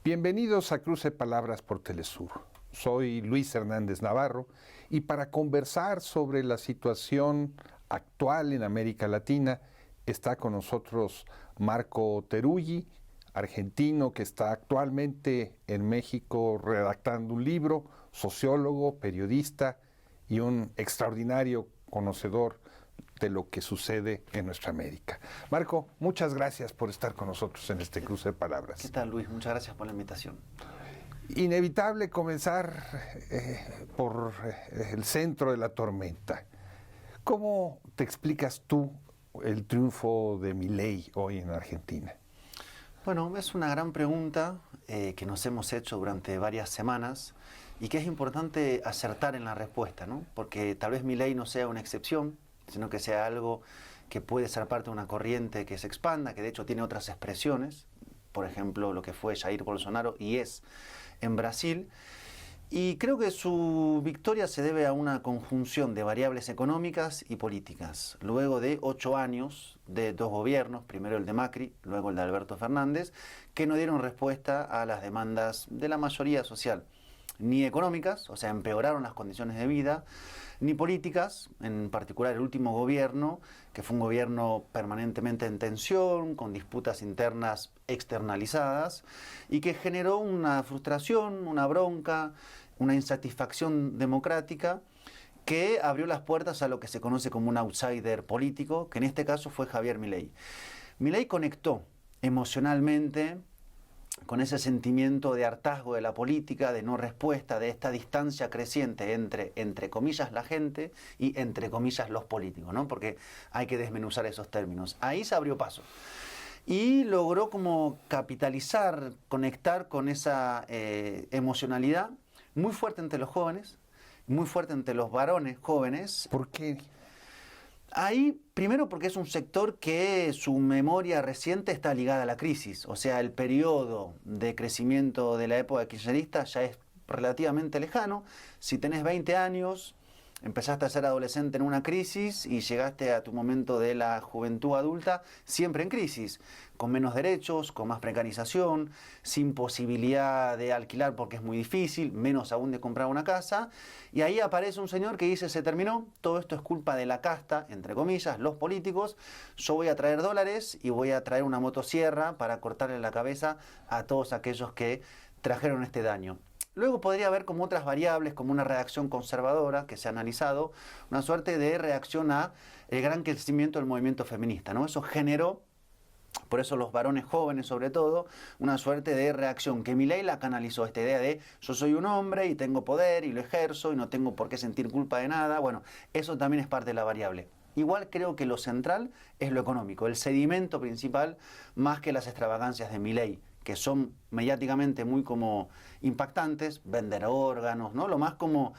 Bienvenidos a Cruce Palabras por Telesur. Soy Luis Hernández Navarro y para conversar sobre la situación actual en América Latina está con nosotros Marco Teruggi, argentino que está actualmente en México redactando un libro, sociólogo, periodista y un extraordinario conocedor de lo que sucede en nuestra América. Marco, muchas gracias por estar con nosotros en este Cruce de Palabras. ¿Qué tal, Luis? Muchas gracias por la invitación. Inevitable comenzar por el centro de la tormenta. ¿Cómo te explicas tú el triunfo de Milei hoy en Argentina? Bueno, es una gran pregunta que nos hemos hecho durante varias semanas y que es importante acertar en la respuesta, ¿no? Porque tal vez Milei no sea una excepción, sino que sea algo que puede ser parte de una corriente que se expanda, que de hecho tiene otras expresiones, por ejemplo, lo que fue Jair Bolsonaro y es en Brasil. Y creo que su victoria se debe a una conjunción de variables económicas y políticas. Luego de 8 años de 2 gobiernos, primero el de Macri, luego el de Alberto Fernández, que no dieron respuesta a las demandas de la mayoría social, ni económicas, o sea, empeoraron las condiciones de vida, ni políticas, en particular el último gobierno, que fue un gobierno permanentemente en tensión, con disputas internas externalizadas, y que generó una frustración, una bronca, una insatisfacción democrática, que abrió las puertas a lo que se conoce como un outsider político, que en este caso fue Javier Milei. Milei conectó emocionalmente con ese sentimiento de hartazgo de la política, de no respuesta, de esta distancia creciente entre comillas, la gente y, entre comillas, los políticos, ¿no? Porque hay que desmenuzar esos términos. Ahí se abrió paso. Y logró como capitalizar, conectar con esa emocionalidad muy fuerte entre los jóvenes, muy fuerte entre los varones jóvenes. ¿Por qué? Ahí, primero porque es un sector que su memoria reciente está ligada a la crisis, o sea, el periodo de crecimiento de la época kirchnerista ya es relativamente lejano. Si tenés 20 años, empezaste a ser adolescente en una crisis y llegaste a tu momento de la juventud adulta siempre en crisis, con menos derechos, con más precarización, sin posibilidad de alquilar porque es muy difícil, menos aún de comprar una casa, y ahí aparece un señor que dice: se terminó, todo esto es culpa de la casta, entre comillas, los políticos, yo voy a traer dólares y voy a traer una motosierra para cortarle la cabeza a todos aquellos que trajeron este daño. Luego podría haber como otras variables, como una reacción conservadora que se ha analizado, una suerte de reacción a el gran crecimiento del movimiento feminista, ¿no? Eso generó, por eso los varones jóvenes sobre todo, una suerte de reacción que Milei la canalizó, esta idea de yo soy un hombre y tengo poder y lo ejerzo y no tengo por qué sentir culpa de nada. Bueno, eso también es parte de la variable. Igual creo que lo central es lo económico, el sedimento principal, más que las extravagancias de Milei, que son mediáticamente muy como impactantes, vender órganos, ¿no? Lo más como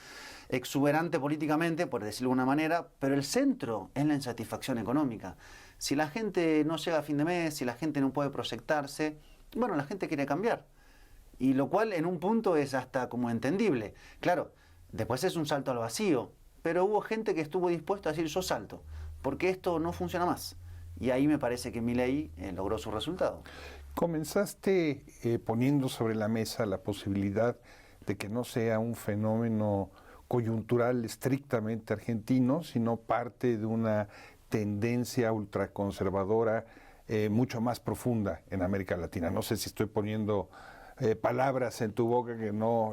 exuberante políticamente, por decirlo de alguna manera, pero el centro es la insatisfacción económica. Si la gente no llega a fin de mes, si la gente no puede proyectarse, bueno, la gente quiere cambiar. Y lo cual en un punto es hasta como entendible. Claro, después es un salto al vacío, pero hubo gente que estuvo dispuesta a decir yo salto, porque esto no funciona más. Y ahí me parece que Milei logró su resultado. Comenzaste poniendo sobre la mesa la posibilidad de que no sea un fenómeno coyuntural estrictamente argentino, sino parte de una tendencia ultraconservadora mucho más profunda en América Latina. No sé si estoy poniendo palabras en tu boca que no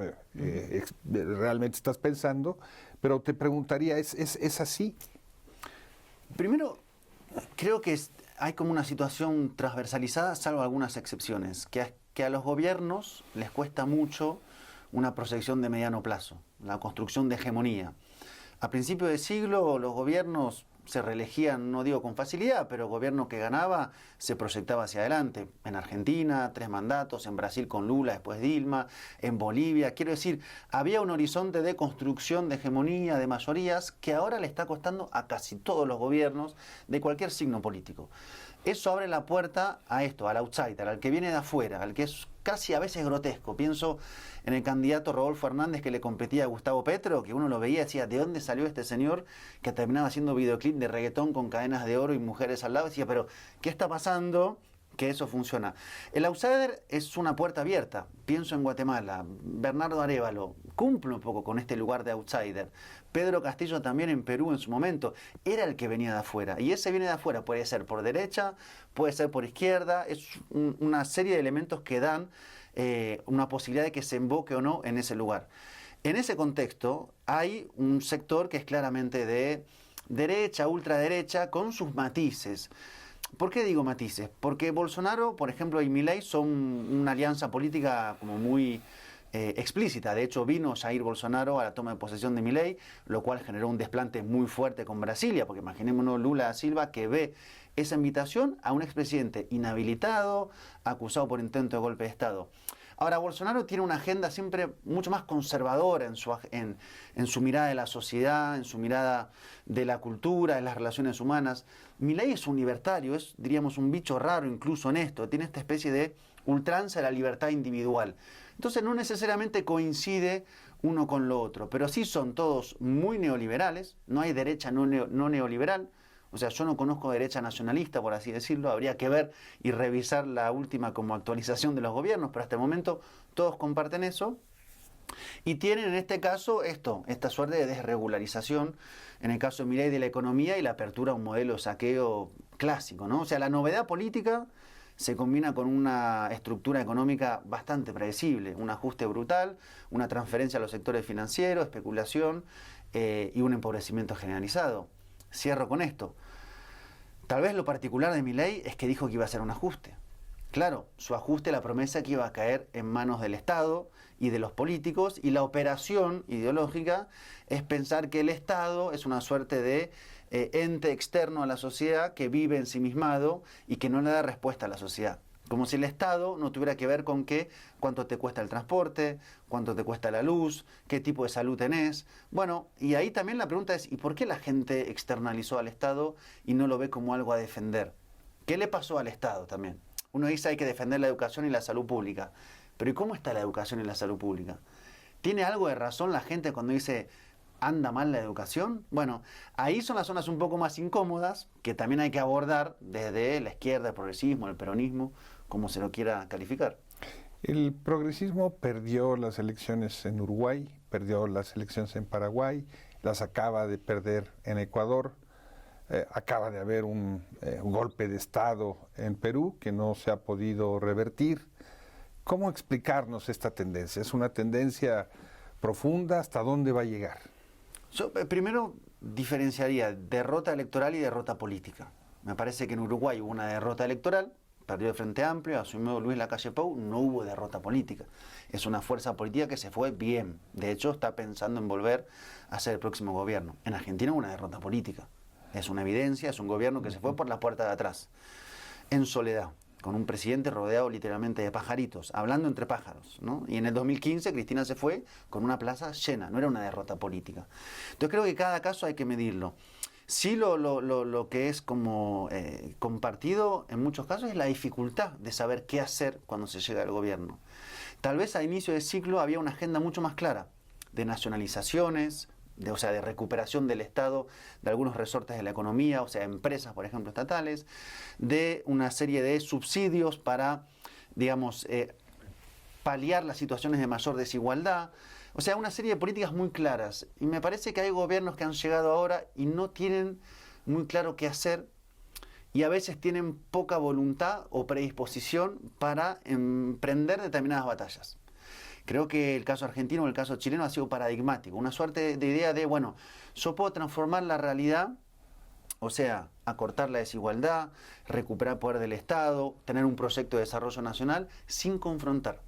realmente estás pensando, pero te preguntaría, ¿es así? Primero, creo que hay como una situación transversalizada, salvo algunas excepciones, que a los gobiernos les cuesta mucho una proyección de mediano plazo, la construcción de hegemonía. A principios de siglo los gobiernos se reelegían, no digo con facilidad, pero el gobierno que ganaba se proyectaba hacia adelante. En Argentina, 3 mandatos, en Brasil con Lula, después Dilma, en Bolivia. Quiero decir, había un horizonte de construcción de hegemonía, de mayorías, que ahora le está costando a casi todos los gobiernos de cualquier signo político. Eso abre la puerta a esto, al outsider, al que viene de afuera, al que es casi a veces grotesco. Pienso en el candidato Rodolfo Hernández que le competía a Gustavo Petro, que uno lo veía y decía, ¿de dónde salió este señor que terminaba haciendo videoclip de reggaetón con cadenas de oro y mujeres al lado? Decía, pero ¿qué está pasando? que eso funciona. El outsider es una puerta abierta. Pienso en Guatemala. Bernardo Arévalo cumple un poco con este lugar de outsider. Pedro Castillo también en Perú en su momento. Era el que venía de afuera. Y ese viene de afuera. Puede ser por derecha, puede ser por izquierda. Es una serie de elementos que dan una posibilidad de que se invoque o no en ese lugar. En ese contexto hay un sector que es claramente de derecha, ultraderecha, con sus matices. ¿Por qué digo matices? Porque Bolsonaro, por ejemplo, y Milei son una alianza política como muy explícita. De hecho, vino Jair Bolsonaro a la toma de posesión de Milei, lo cual generó un desplante muy fuerte con Brasilia, porque imaginémonos Lula da Silva que ve esa invitación a un expresidente inhabilitado, acusado por intento de golpe de Estado. Ahora, Bolsonaro tiene una agenda siempre mucho más conservadora en su mirada de la sociedad, en su mirada de la cultura, de las relaciones humanas. Milei es un libertario, es, diríamos, un bicho raro incluso en esto. Tiene esta especie de ultranza de la libertad individual. Entonces no necesariamente coincide uno con lo otro, pero sí son todos muy neoliberales. No hay derecha no neoliberal. O sea, yo no conozco derecha nacionalista, por así decirlo. Habría que ver y revisar la última como actualización de los gobiernos, pero hasta el momento todos comparten eso. Y tienen en este caso esta suerte de desregularización, en el caso de Milei, de la economía y la apertura a un modelo de saqueo clásico, ¿no? O sea, la novedad política se combina con una estructura económica bastante predecible, un ajuste brutal, una transferencia a los sectores financieros, especulación y un empobrecimiento generalizado. Cierro con esto. Tal vez lo particular de Milei es que dijo que iba a hacer un ajuste. Claro, su ajuste, la promesa que iba a caer en manos del Estado y de los políticos, y la operación ideológica es pensar que el Estado es una suerte de ente externo a la sociedad que vive ensimismado y que no le da respuesta a la sociedad. Como si el Estado no tuviera que ver con cuánto te cuesta el transporte, cuánto te cuesta la luz, qué tipo de salud tenés. Bueno, y ahí también la pregunta es, ¿y por qué la gente externalizó al Estado y no lo ve como algo a defender? ¿Qué le pasó al Estado también? Uno dice hay que defender la educación y la salud pública. Pero ¿y cómo está la educación y la salud pública? ¿Tiene algo de razón la gente cuando dice anda mal la educación? Bueno, ahí son las zonas un poco más incómodas que también hay que abordar desde la izquierda, el progresismo, el peronismo, como se lo quiera calificar. El progresismo perdió las elecciones en Uruguay, perdió las elecciones en Paraguay, las acaba de perder en Ecuador, acaba de haber un golpe de Estado en Perú que no se ha podido revertir. ¿Cómo explicarnos esta tendencia? ¿Es una tendencia profunda? ¿Hasta dónde va a llegar? Yo primero diferenciaría derrota electoral y derrota política. Me parece que en Uruguay hubo una derrota electoral, perdió el Frente Amplio, asumió Luis Lacalle Pou, no hubo derrota política. Es una fuerza política que se fue bien. De hecho, está pensando en volver a ser el próximo gobierno. En Argentina hubo una derrota política. Es una evidencia, es un gobierno que se fue por la puerta de atrás, en soledad, con un presidente rodeado literalmente de pajaritos, hablando entre pájaros, ¿no? Y en el 2015 Cristina se fue con una plaza llena, no era una derrota política. Entonces creo que cada caso hay que medirlo. Sí, lo que es como compartido en muchos casos es la dificultad de saber qué hacer cuando se llega al gobierno. Tal vez a inicio de ciclo había una agenda mucho más clara de nacionalizaciones, de recuperación del Estado de algunos resortes de la economía, o sea, empresas, por ejemplo, estatales, de una serie de subsidios para, digamos, paliar las situaciones de mayor desigualdad. O sea, una serie de políticas muy claras. Y me parece que hay gobiernos que han llegado ahora y no tienen muy claro qué hacer y a veces tienen poca voluntad o predisposición para emprender determinadas batallas. Creo que el caso argentino o el caso chileno ha sido paradigmático. Una suerte de idea de, bueno, yo puedo transformar la realidad, o sea, acortar la desigualdad, recuperar poder del Estado, tener un proyecto de desarrollo nacional sin confrontar.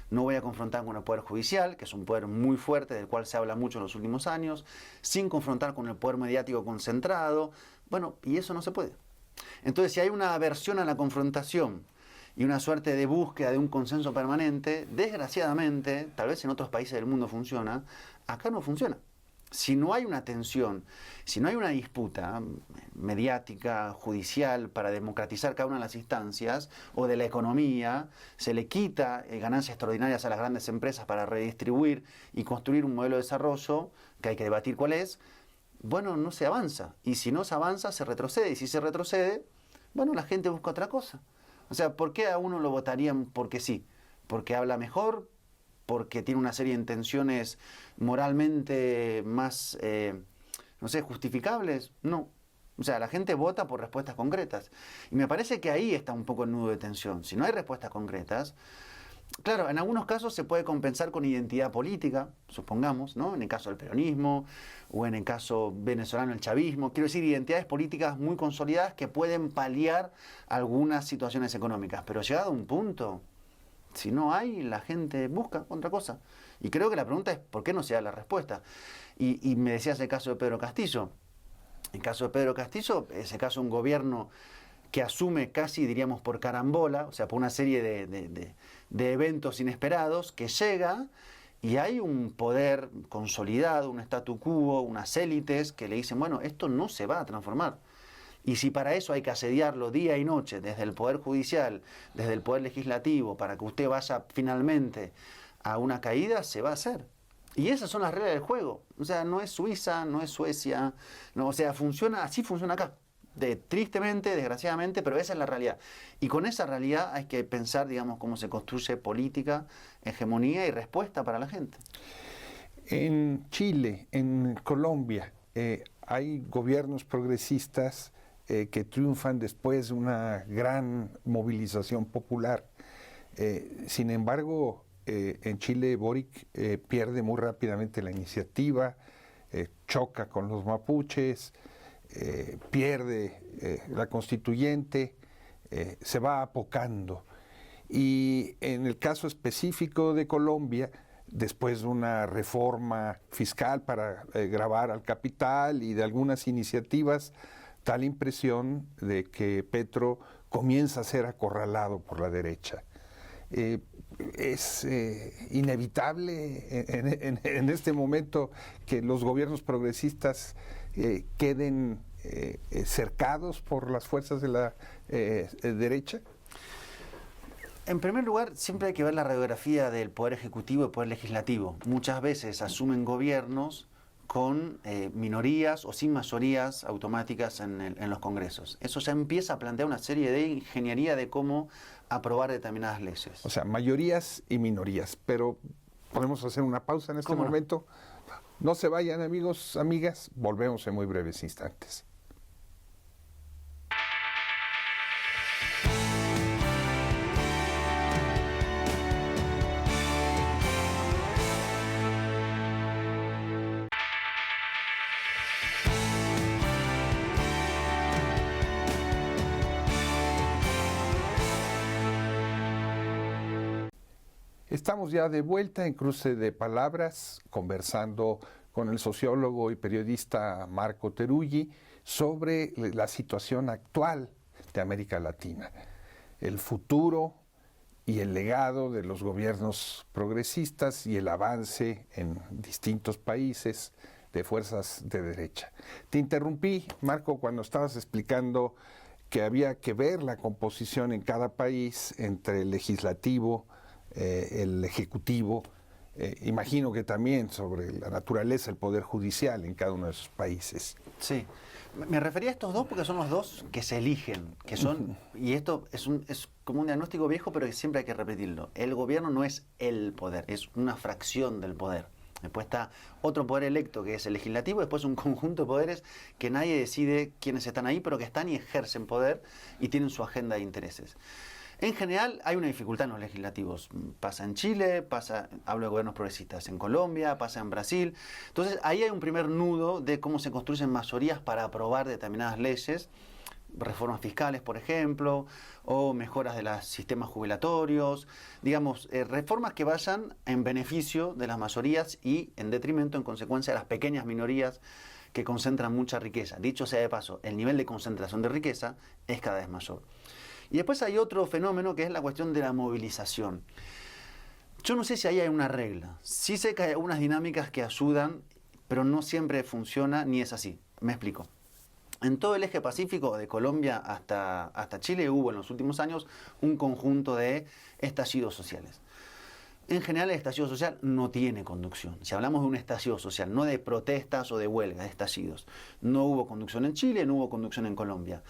No voy a confrontar con el Poder Judicial, que es un poder muy fuerte, del cual se habla mucho en los últimos años, sin confrontar con el poder mediático concentrado. Bueno, y eso no se puede. Entonces, si hay una aversión a la confrontación y una suerte de búsqueda de un consenso permanente, desgraciadamente, tal vez en otros países del mundo funciona, acá no funciona. Si no hay una tensión, si no hay una disputa mediática, judicial, para democratizar cada una de las instancias, o de la economía, se le quita ganancias extraordinarias a las grandes empresas para redistribuir y construir un modelo de desarrollo, que hay que debatir cuál es, bueno, no se avanza. Y si no se avanza, se retrocede. Y si se retrocede, bueno, la gente busca otra cosa. O sea, ¿por qué a uno lo votarían porque sí? ¿Porque habla mejor? ¿Porque tiene una serie de intenciones moralmente más, no sé, justificables? No. O sea, la gente vota por respuestas concretas. Y me parece que ahí está un poco el nudo de tensión. Si no hay respuestas concretas, claro, en algunos casos se puede compensar con identidad política, supongamos, ¿no? En el caso del peronismo, o en el caso venezolano el chavismo. Quiero decir, identidades políticas muy consolidadas que pueden paliar algunas situaciones económicas. Pero llegado a un punto, si no hay, la gente busca otra cosa. Y creo que la pregunta es, ¿por qué no se da la respuesta? Y me decías el caso de Pedro Castillo. El caso de Pedro Castillo es el caso de un gobierno que asume casi, diríamos, por carambola, o sea, por una serie de eventos inesperados, que llega y hay un poder consolidado, un statu quo, unas élites que le dicen, bueno, esto no se va a transformar. Y si para eso hay que asediarlo día y noche, desde el Poder Judicial, desde el Poder Legislativo, para que usted vaya finalmente a una caída, se va a hacer. Y esas son las reglas del juego. O sea, no es Suiza, no es Suecia, no, o sea, funciona, así funciona acá. Tristemente, desgraciadamente, pero esa es la realidad. Y con esa realidad hay que pensar, digamos, cómo se construye política, hegemonía y respuesta para la gente. En Chile, en Colombia, hay gobiernos progresistas que triunfan después de una gran movilización popular. Sin embargo, en Chile Boric pierde muy rápidamente la iniciativa, choca con los mapuches, pierde la constituyente, se va apocando. Y en el caso específico de Colombia, después de una reforma fiscal para gravar al capital y de algunas iniciativas, da la impresión de que Petro comienza a ser acorralado por la derecha. Es inevitable en este momento que los gobiernos progresistas queden cercados por las fuerzas de la derecha. En primer lugar, siempre hay que ver la radiografía del Poder Ejecutivo y el Poder Legislativo. Muchas veces asumen gobiernos con minorías o sin mayorías automáticas en los congresos. Eso ya empieza a plantear una serie de ingeniería de cómo aprobar determinadas leyes. O sea, mayorías y minorías. Pero podemos hacer una pausa en este momento. No se vayan, amigos, amigas. Volvemos en muy breves instantes. Estamos ya de vuelta en Cruce de Palabras, conversando con el sociólogo y periodista Marco Teruggi sobre la situación actual de América Latina, el futuro y el legado de los gobiernos progresistas y el avance en distintos países de fuerzas de derecha. Te interrumpí, Marco, cuando estabas explicando que había que ver la composición en cada país entre el legislativo, el ejecutivo, imagino que también sobre la naturaleza del poder judicial en cada uno de esos países. Sí, me refería a estos dos porque son los dos que se eligen, que son, y esto es como un diagnóstico viejo, pero que siempre hay que repetirlo. El gobierno no es el poder, es una fracción del poder. Después está otro poder electo, que es el legislativo, después un conjunto de poderes que nadie decide quiénes están ahí, pero que están y ejercen poder y tienen su agenda de intereses. En general hay una dificultad en los legislativos. Pasa en Chile, hablo de gobiernos progresistas, en Colombia, pasa en Brasil. Entonces ahí hay un primer nudo de cómo se construyen mayorías para aprobar determinadas leyes, reformas fiscales, por ejemplo, o mejoras de los sistemas jubilatorios, digamos, reformas que vayan en beneficio de las mayorías y en detrimento, en consecuencia, de las pequeñas minorías que concentran mucha riqueza. Dicho sea de paso, el nivel de concentración de riqueza es cada vez mayor. Y después hay otro fenómeno que es la cuestión de la movilización. Yo no sé si ahí hay una regla. Sí sé que hay algunas dinámicas que ayudan, pero no siempre funciona ni es así. Me explico. En todo el eje pacífico, de Colombia hasta Chile, hubo en los últimos años un conjunto de estallidos sociales. En general el estallido social no tiene conducción. Si hablamos de un estallido social, no de protestas o de huelgas, de estallidos. No hubo conducción en Chile, no hubo conducción en Colombia.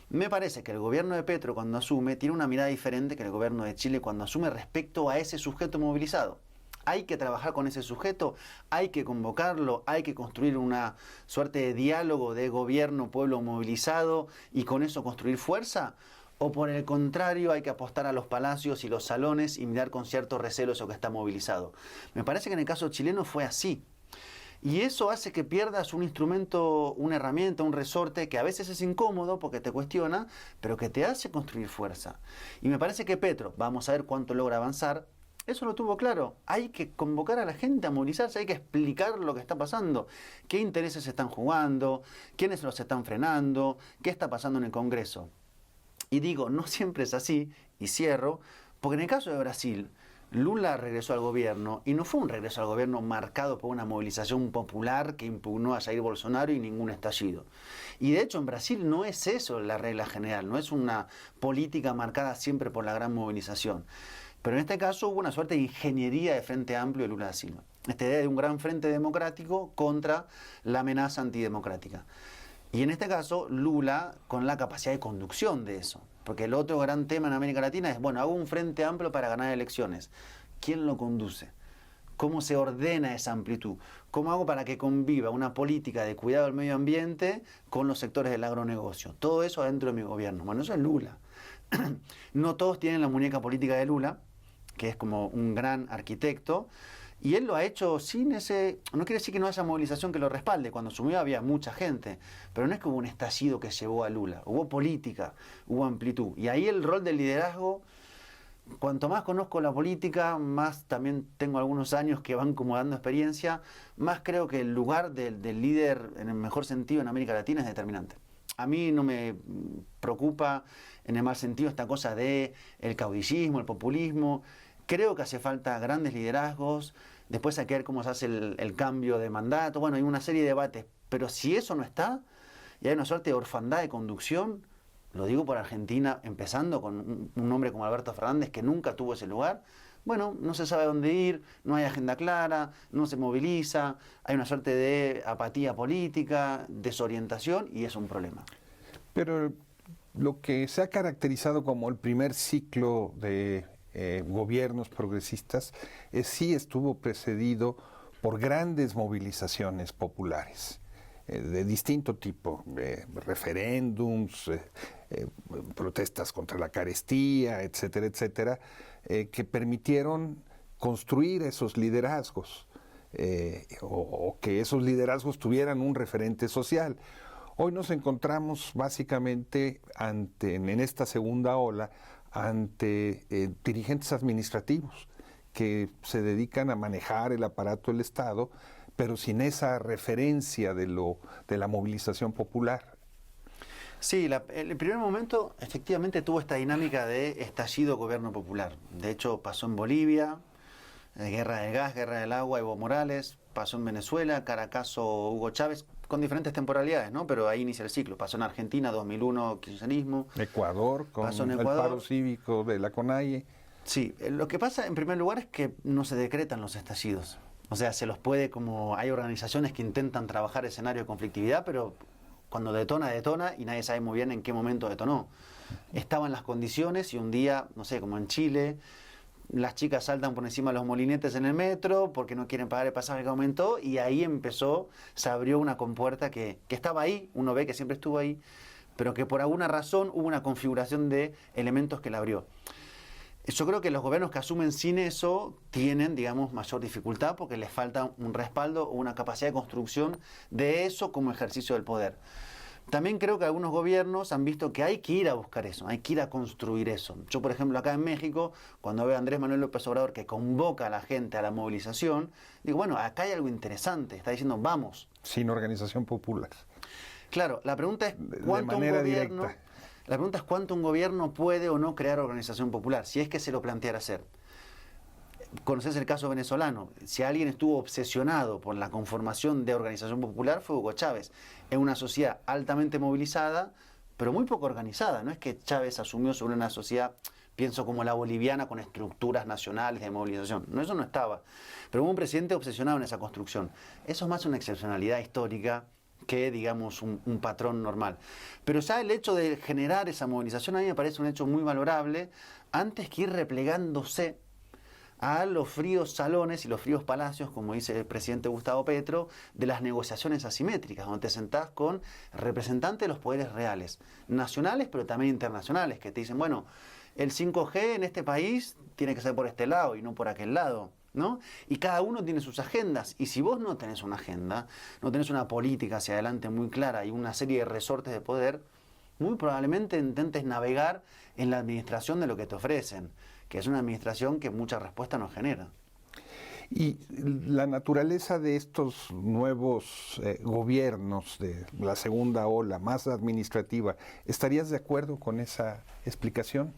Me parece que el gobierno de Petro cuando asume tiene una mirada diferente que el gobierno de Chile cuando asume respecto a ese sujeto movilizado. Hay que trabajar con ese sujeto, hay que convocarlo, hay que construir una suerte de diálogo de gobierno-pueblo movilizado y con eso construir fuerza. ¿O por el contrario hay que apostar a los palacios y los salones y mirar con cierto recelo eso que está movilizado? Me parece que en el caso chileno fue así. Y eso hace que pierdas un instrumento, una herramienta, un resorte que a veces es incómodo porque te cuestiona, pero que te hace construir fuerza. Y me parece que Petro, vamos a ver cuánto logra avanzar, eso lo tuvo claro. Hay que convocar a la gente a movilizarse, hay que explicar lo que está pasando, qué intereses se están jugando, quiénes los están frenando, qué está pasando en el Congreso. Y digo, no siempre es así, y cierro, porque en el caso de Brasil, Lula regresó al gobierno, y no fue un regreso al gobierno marcado por una movilización popular que impugnó a Jair Bolsonaro y ningún estallido. Y de hecho en Brasil no es eso la regla general, no es una política marcada siempre por la gran movilización. Pero en este caso hubo una suerte de ingeniería de Frente Amplio de Lula da Silva. Esta idea de un gran frente democrático contra la amenaza antidemocrática. Y en este caso, Lula con la capacidad de conducción de eso. Porque el otro gran tema en América Latina es, bueno, hago un frente amplio para ganar elecciones. ¿Quién lo conduce? ¿Cómo se ordena esa amplitud? ¿Cómo hago para que conviva una política de cuidado del medio ambiente con los sectores del agronegocio? Todo eso adentro de mi gobierno. Bueno, eso es Lula. No todos tienen la muñeca política de Lula, que es como un gran arquitecto, y él lo ha hecho sin ese... No quiere decir que no haya movilización que lo respalde. Cuando asumió había mucha gente. Pero no es que hubo un estallido que llevó a Lula. Hubo política, hubo amplitud. Y ahí el rol del liderazgo... Cuanto más conozco la política, más también tengo algunos años que van como dando experiencia, más creo que el lugar del líder, en el mejor sentido, en América Latina es determinante. A mí no me preocupa, en el mal sentido, esta cosa de el caudillismo, el populismo. Creo que hace falta grandes liderazgos, después hay que ver cómo se hace el cambio de mandato, bueno, hay una serie de debates, pero si eso no está, y hay una suerte de orfandad de conducción, lo digo por Argentina, empezando con un hombre como Alberto Fernández que nunca tuvo ese lugar, bueno, no se sabe dónde ir, no hay agenda clara, no se moviliza, hay una suerte de apatía política, desorientación, y es un problema. Pero lo que se ha caracterizado como el primer ciclo de gobiernos progresistas sí estuvo precedido por grandes movilizaciones populares de distinto tipo, referéndums, protestas contra la carestía, etcétera, etcétera, que permitieron construir esos liderazgos o que esos liderazgos tuvieran un referente social. Hoy nos encontramos básicamente en esta segunda ola ante dirigentes administrativos que se dedican a manejar el aparato del Estado, pero sin esa referencia de la movilización popular. Sí, el primer momento efectivamente tuvo esta dinámica de estallido gobierno popular. De hecho pasó en Bolivia, guerra del gas, guerra del agua, Evo Morales, pasó en Venezuela, Caracazo, Hugo Chávez, con diferentes temporalidades, ¿no? Pero ahí inicia el ciclo. Pasó en Argentina, 2001, kirchnerismo. Ecuador, con el paro cívico de la CONAIE. Sí, lo que pasa en primer lugar es que no se decretan los estallidos. O sea, se los puede hay organizaciones que intentan trabajar escenario de conflictividad, pero cuando detona, y nadie sabe muy bien en qué momento detonó. Estaban las condiciones y un día, no sé, como en Chile, las chicas saltan por encima de los molinetes en el metro porque no quieren pagar el pasaje que aumentó, y ahí se abrió una compuerta que estaba ahí, uno ve que siempre estuvo ahí, pero que por alguna razón hubo una configuración de elementos que la abrió. Yo creo que los gobiernos que asumen sin eso tienen, digamos, mayor dificultad porque les falta un respaldo o una capacidad de construcción de eso como ejercicio del poder. También creo que algunos gobiernos han visto que hay que ir a buscar eso, hay que ir a construir eso. Yo, por ejemplo, acá en México, cuando veo a Andrés Manuel López Obrador que convoca a la gente a la movilización, digo, bueno, acá hay algo interesante, está diciendo, vamos. Sin organización popular. Claro, la pregunta es cuánto un gobierno... Directa. La pregunta es cuánto un gobierno puede o no crear organización popular, si es que se lo planteara hacer. Conoces el caso venezolano. Si alguien estuvo obsesionado por la conformación de organización popular fue Hugo Chávez. Es una sociedad altamente movilizada, pero muy poco organizada. No es que Chávez asumió sobre una sociedad pienso como la boliviana con estructuras nacionales de movilización. No, eso no estaba. Pero hubo un presidente obsesionado en esa construcción. Eso es más una excepcionalidad histórica que, digamos, un patrón normal. Pero ya el hecho de generar esa movilización a mí me parece un hecho muy valorable, antes que ir replegándose a los fríos salones y los fríos palacios, como dice el presidente Gustavo Petro, de las negociaciones asimétricas, donde te sentás con representantes de los poderes reales, nacionales pero también internacionales, que te dicen, bueno, el 5G en este país tiene que ser por este lado y no por aquel lado, ¿no? Y cada uno tiene sus agendas, y si vos no tenés una agenda, no tenés una política hacia adelante muy clara y una serie de resortes de poder, muy probablemente intentes navegar en la administración de lo que te ofrecen, que es una administración que mucha respuesta no genera. Y la naturaleza de estos nuevos gobiernos de la segunda ola, más administrativa, ¿estarías de acuerdo con esa explicación?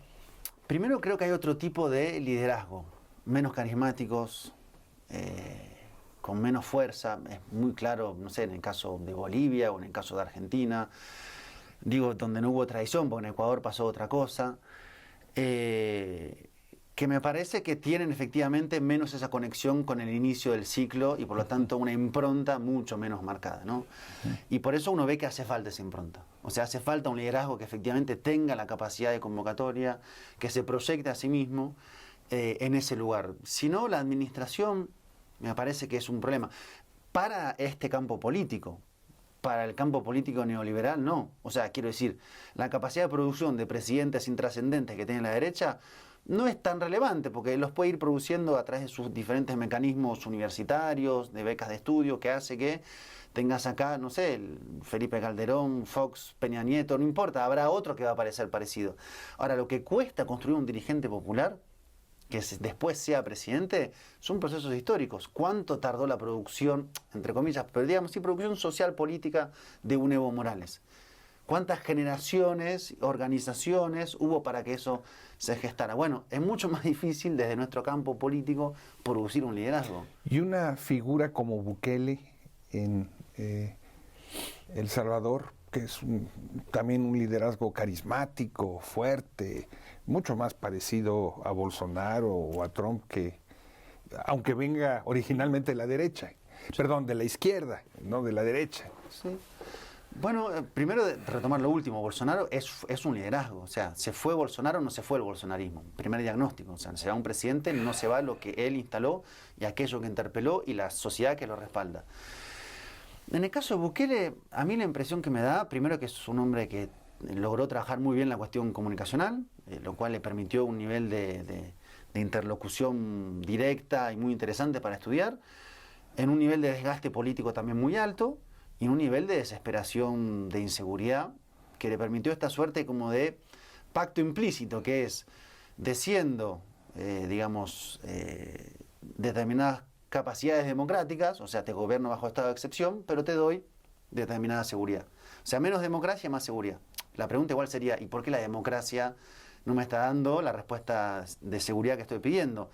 Primero, creo que hay otro tipo de liderazgo, menos carismáticos, con menos fuerza. Es muy claro, no sé, en el caso de Bolivia o en el caso de Argentina, digo, donde no hubo traición, porque en Ecuador pasó otra cosa, que me parece que tienen efectivamente menos esa conexión con el inicio del ciclo y por lo tanto una impronta mucho menos marcada, ¿no? Y por eso uno ve que hace falta esa impronta. O sea, hace falta un liderazgo que efectivamente tenga la capacidad de convocatoria, que se proyecte a sí mismo en ese lugar. Si no, la administración me parece que es un problema. Para este campo político, para el campo político neoliberal, no. O sea, quiero decir, la capacidad de producción de presidentes intrascendentes que tiene la derecha no es tan relevante, porque los puede ir produciendo a través de sus diferentes mecanismos universitarios, de becas de estudio, que hace que tengas acá, no sé, el Felipe Calderón, Fox, Peña Nieto, no importa, habrá otro que va a parecer parecido. Ahora, lo que cuesta construir un dirigente popular que después sea presidente, son procesos históricos. ¿Cuánto tardó la producción, entre comillas, pero digamos, sí, producción social política de un Evo Morales? ¿Cuántas generaciones, organizaciones hubo para que eso se gestara? Bueno, es mucho más difícil desde nuestro campo político producir un liderazgo. Y una figura como Bukele en El Salvador, que es también un liderazgo carismático, fuerte, mucho más parecido a Bolsonaro o a Trump, que aunque venga originalmente de la derecha, perdón, de la izquierda, no de la derecha. Sí. Bueno, primero retomar lo último, Bolsonaro es un liderazgo, o sea, ¿se fue Bolsonaro o no se fue el bolsonarismo? Primer diagnóstico, o sea, se va un presidente, no se va lo que él instaló y aquello que interpeló y la sociedad que lo respalda. En el caso de Bukele, a mí la impresión que me da, primero que es un hombre que logró trabajar muy bien la cuestión comunicacional, lo cual le permitió un nivel de interlocución directa y muy interesante para estudiar, en un nivel de desgaste político también muy alto, y un nivel de desesperación, de inseguridad, que le permitió esta suerte como de pacto implícito, que es, desciendo, determinadas capacidades democráticas, o sea, te gobierno bajo estado de excepción, pero te doy determinada seguridad. O sea, menos democracia, más seguridad. La pregunta igual sería, ¿y por qué la democracia no me está dando la respuesta de seguridad que estoy pidiendo?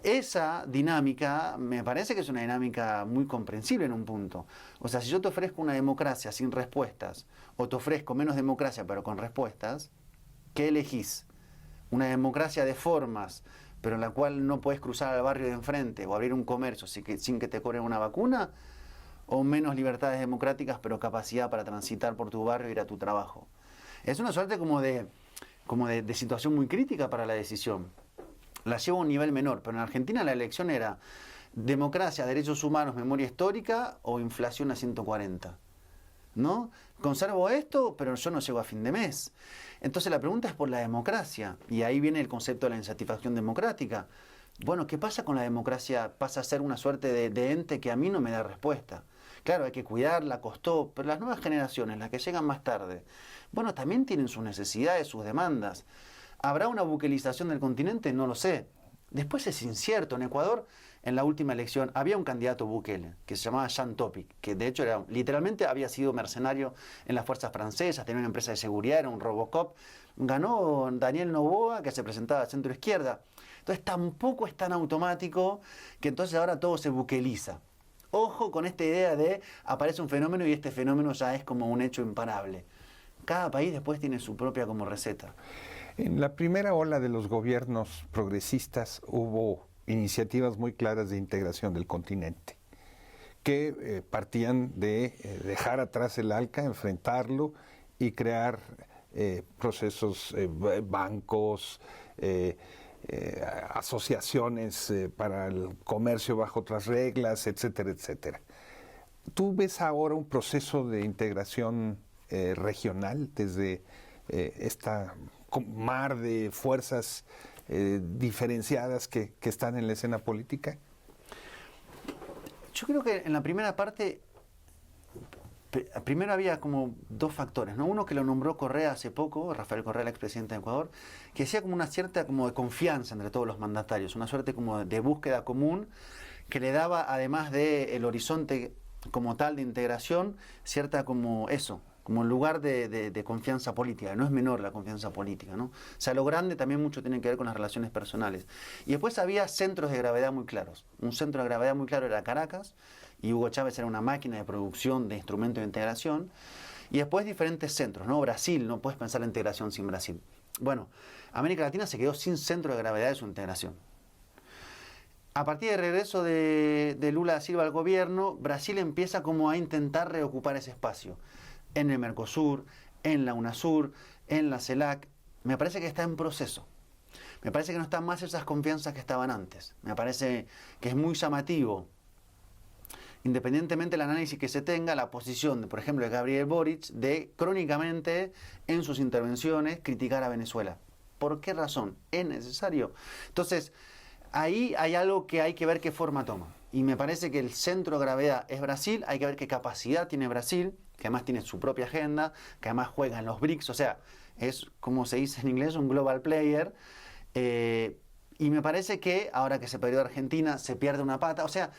Esa dinámica me parece que es una dinámica muy comprensible en un punto. O sea, si yo te ofrezco una democracia sin respuestas, o te ofrezco menos democracia pero con respuestas, ¿qué elegís? ¿Una democracia de formas, pero en la cual no puedes cruzar al barrio de enfrente o abrir un comercio sin que te cobren una vacuna? ¿O menos libertades democráticas pero capacidad para transitar por tu barrio e ir a tu trabajo? Es una suerte como de situación muy crítica para la decisión. La llevo a un nivel menor, pero en Argentina la elección era democracia, derechos humanos, memoria histórica o inflación a 140. ¿No? Conservo esto, pero yo no llego a fin de mes. Entonces la pregunta es por la democracia, y ahí viene el concepto de la insatisfacción democrática. Bueno, ¿qué pasa con la democracia? Pasa a ser una suerte de ente que a mí no me da respuesta. Claro, hay que cuidarla, costó, pero las nuevas generaciones, las que llegan más tarde, bueno, también tienen sus necesidades, sus demandas. ¿Habrá una buquelización del continente? No lo sé. Después es incierto. En Ecuador, en la última elección, había un candidato Bukele, que se llamaba Jean Topic, que de hecho literalmente había sido mercenario en las fuerzas francesas, tenía una empresa de seguridad, era un Robocop. Ganó Daniel Noboa, que se presentaba a centro izquierda. Entonces tampoco es tan automático que entonces ahora todo se buqueliza. Ojo con esta idea de aparece un fenómeno y este fenómeno ya es como un hecho imparable. Cada país después tiene su propia como receta. En la primera ola de los gobiernos progresistas hubo iniciativas muy claras de integración del continente, que partían de dejar atrás el ALCA, enfrentarlo y crear procesos, bancos, asociaciones para el comercio bajo otras reglas, etcétera, etcétera. ¿Tú ves ahora un proceso de integración regional desde esta mar de fuerzas diferenciadas que están en la escena política? Yo creo que en la primera parte, primero había como dos factores, ¿no? Uno que lo nombró Correa hace poco, Rafael Correa, el expresidente de Ecuador, que hacía como una cierta como de confianza entre todos los mandatarios, una suerte como de búsqueda común que le daba, además del horizonte como tal de integración, cierta como eso, como un lugar de confianza política. No es menor la confianza política, ¿no? O sea, lo grande también mucho tiene que ver con las relaciones personales. Y después había centros de gravedad muy claros. Un centro de gravedad muy claro era Caracas, y Hugo Chávez era una máquina de producción de instrumentos de integración. Y después diferentes centros, ¿no? Brasil, no puedes pensar la integración sin Brasil. Bueno, América Latina se quedó sin centro de gravedad de su integración. A partir del regreso de Lula da Silva al gobierno, Brasil empieza como a intentar reocupar ese espacio. En el Mercosur, en la UNASUR, en la CELAC. Me parece que está en proceso. Me parece que no están más esas confianzas que estaban antes. Me parece que es muy llamativo, independientemente del análisis que se tenga, la posición, por ejemplo, de Gabriel Boric, de crónicamente, en sus intervenciones, criticar a Venezuela. ¿Por qué razón? ¿Es necesario? Entonces, ahí hay algo que hay que ver qué forma toma. Y me parece que el centro de gravedad es Brasil, hay que ver qué capacidad tiene Brasil, que además tiene su propia agenda, que además juega en los BRICS, o sea, es, como se dice en inglés, un global player. Y me parece que ahora que se perdió Argentina, se pierde una pata, o sea,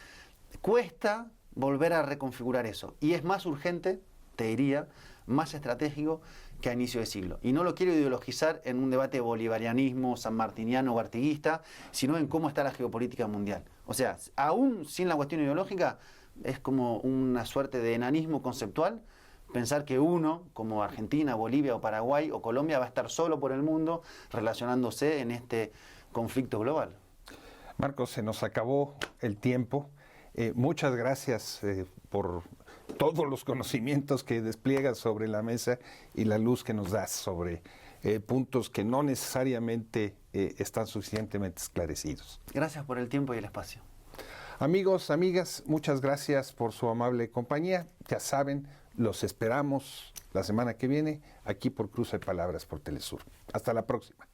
cuesta volver a reconfigurar eso. Y es más urgente, te diría, más estratégico que a inicio de siglo. Y no lo quiero ideologizar en un debate bolivarianismo, sanmartiniano o artiguista, sino en cómo está la geopolítica mundial. O sea, aún sin la cuestión ideológica, es como una suerte de enanismo conceptual pensar que uno, como Argentina, Bolivia o Paraguay o Colombia, va a estar solo por el mundo relacionándose en este conflicto global. Marcos, se nos acabó el tiempo. Muchas gracias por todos los conocimientos que despliegas sobre la mesa y la luz que nos das sobre puntos que no necesariamente están suficientemente esclarecidos. Gracias por el tiempo y el espacio. Amigos, amigas, muchas gracias por su amable compañía. Ya saben, los esperamos la semana que viene aquí por Cruce de Palabras por Telesur. Hasta la próxima.